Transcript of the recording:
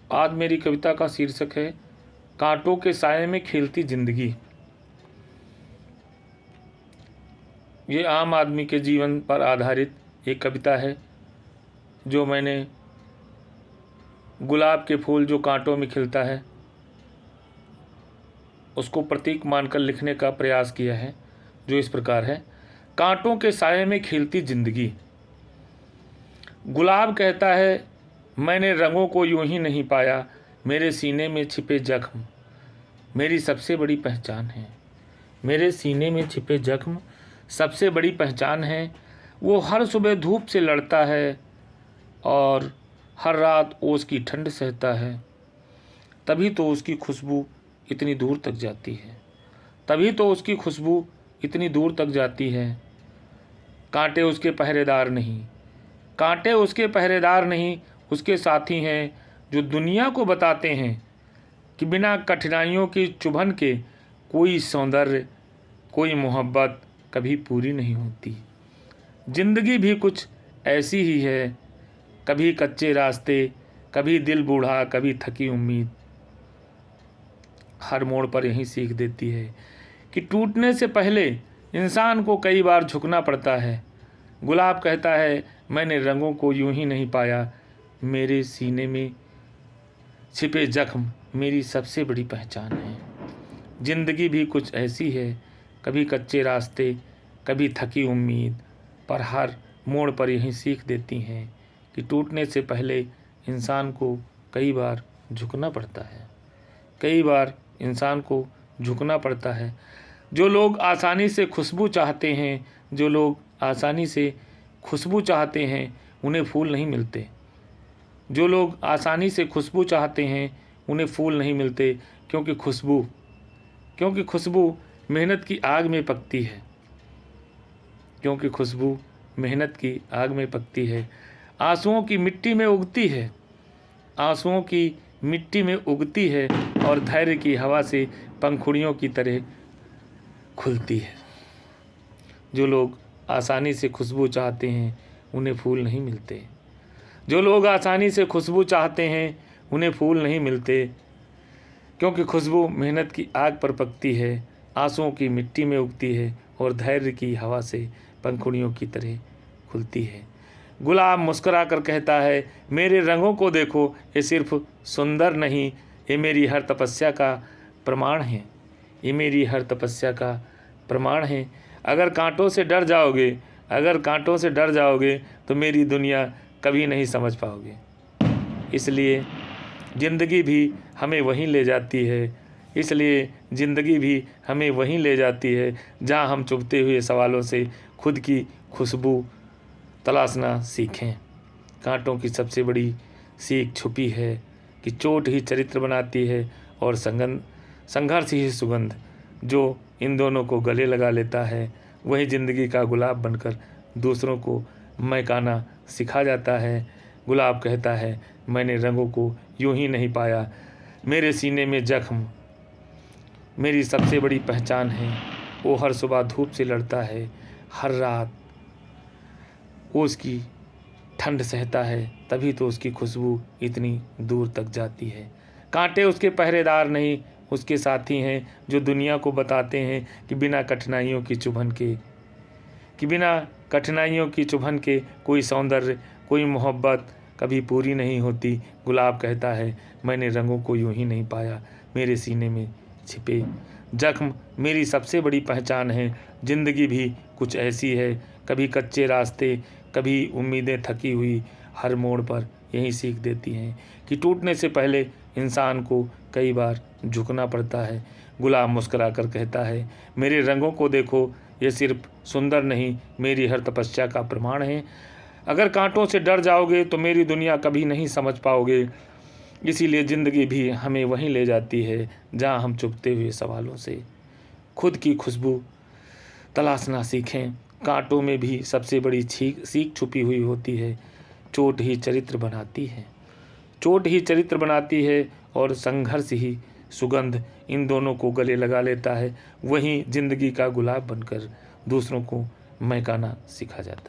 आज मेरी कविता का शीर्षक है कांटों के साए में खेलती जिंदगी। ये आम आदमी के जीवन पर आधारित एक कविता है जो मैंने गुलाब के फूल जो कांटों में खिलता है उसको प्रतीक मानकर लिखने का प्रयास किया है, जो इस प्रकार है। कांटों के साए में खेलती जिंदगी। गुलाब कहता है मैंने रंगों को यूं ही नहीं पाया, मेरे सीने में छिपे जख्म मेरी सबसे बड़ी पहचान है। मेरे सीने में छिपे जख्म सबसे बड़ी पहचान है। वो हर सुबह धूप से लड़ता है और हर रात ओस की ठंड सहता है, तभी तो उसकी खुशबू इतनी दूर तक जाती है। तभी तो उसकी खुशबू इतनी दूर तक जाती है। कांटे उसके पहरेदार नहीं, कांटे उसके पहरेदार नहीं, उसके साथी हैं जो दुनिया को बताते हैं कि बिना कठिनाइयों की चुभन के कोई सौंदर्य, कोई मोहब्बत कभी पूरी नहीं होती। जिंदगी भी कुछ ऐसी ही है, कभी कच्चे रास्ते, कभी दिल बूढ़ा, कभी थकी उम्मीद। हर मोड़ पर यही सीख देती है कि टूटने से पहले इंसान को कई बार झुकना पड़ता है। गुलाब कहता है मैंने रंगों को यूं ही नहीं पाया, मेरे सीने में छिपे जख्म मेरी सबसे बड़ी पहचान है। जिंदगी भी कुछ ऐसी है, कभी कच्चे रास्ते, कभी थकी उम्मीद, पर हर मोड़ पर यही सीख देती हैं कि टूटने से पहले इंसान को कई बार झुकना पड़ता है। कई बार इंसान को झुकना पड़ता है। जो लोग आसानी से खुशबू चाहते हैं, जो लोग आसानी से खुशबू चाहते हैं, उन्हें फूल नहीं मिलते। जो लोग आसानी से खुशबू चाहते हैं उन्हें फूल नहीं मिलते, क्योंकि खुशबू मेहनत की आग में पकती है। क्योंकि खुशबू मेहनत की आग में पकती है। आंसुओं की मिट्टी में उगती है, आंसुओं की मिट्टी में उगती है और धैर्य की हवा से पंखुड़ियों की तरह खुलती है। जो लोग आसानी से खुशबू चाहते हैं उन्हें फूल नहीं मिलते। जो लोग आसानी से खुशबू चाहते हैं उन्हें फूल नहीं मिलते, क्योंकि खुशबू मेहनत की आग पर पकती है, आंसुओं की मिट्टी में उगती है और धैर्य की हवा से पंखुड़ियों की तरह खुलती है। गुलाब मुस्कुरा कर कहता है मेरे रंगों को देखो, ये सिर्फ सुंदर नहीं, ये मेरी हर तपस्या का प्रमाण है। ये मेरी हर तपस्या का प्रमाण है। अगर कांटों से डर जाओगे, अगर कांटों से डर जाओगे तो मेरी दुनिया कभी नहीं समझ पाओगे। इसलिए ज़िंदगी भी हमें वहीं ले जाती है, इसलिए ज़िंदगी भी हमें वहीं ले जाती है जहां हम चुभते हुए सवालों से खुद की खुशबू तलाशना सीखें। कांटों की सबसे बड़ी सीख छुपी है कि चोट ही चरित्र बनाती है और संघर्ष ही सुगंध। जो इन दोनों को गले लगा लेता है वही ज़िंदगी का गुलाब बनकर दूसरों को महकाना सिखा जाता है। गुलाब कहता है मैंने रंगों को यूं ही नहीं पाया, मेरे सीने में जख्म मेरी सबसे बड़ी पहचान है। वो हर सुबह धूप से लड़ता है, हर रात वो उसकी ठंड सहता है, तभी तो उसकी खुशबू इतनी दूर तक जाती है। कांटे उसके पहरेदार नहीं, उसके साथी हैं जो दुनिया को बताते हैं कि बिना कठिनाइयों की चुभन के कोई सौंदर्य, कोई मोहब्बत कभी पूरी नहीं होती। गुलाब कहता है मैंने रंगों को यूं ही नहीं पाया, मेरे सीने में छिपे जख्म मेरी सबसे बड़ी पहचान है। जिंदगी भी कुछ ऐसी है, कभी कच्चे रास्ते, कभी उम्मीदें थकी हुई, हर मोड़ पर यही सीख देती हैं कि टूटने से पहले इंसान को कई बार झुकना पड़ता है। गुलाब मुस्कुरा कर कहता है मेरे रंगों को देखो, ये सिर्फ सुंदर नहीं, मेरी हर तपस्या का प्रमाण है। अगर कांटों से डर जाओगे तो मेरी दुनिया कभी नहीं समझ पाओगे। इसीलिए ज़िंदगी भी हमें वहीं ले जाती है जहां हम चुभते हुए सवालों से खुद की खुशबू तलाशना सीखें। कांटों में भी सबसे बड़ी सीख छुपी हुई होती है। चोट ही चरित्र बनाती है, चोट ही चरित्र बनाती है और संघर्ष ही सुगंध। इन दोनों को गले लगा लेता है, वहीं ज़िंदगी का गुलाब बनकर दूसरों को महकाना सिखा जाता है।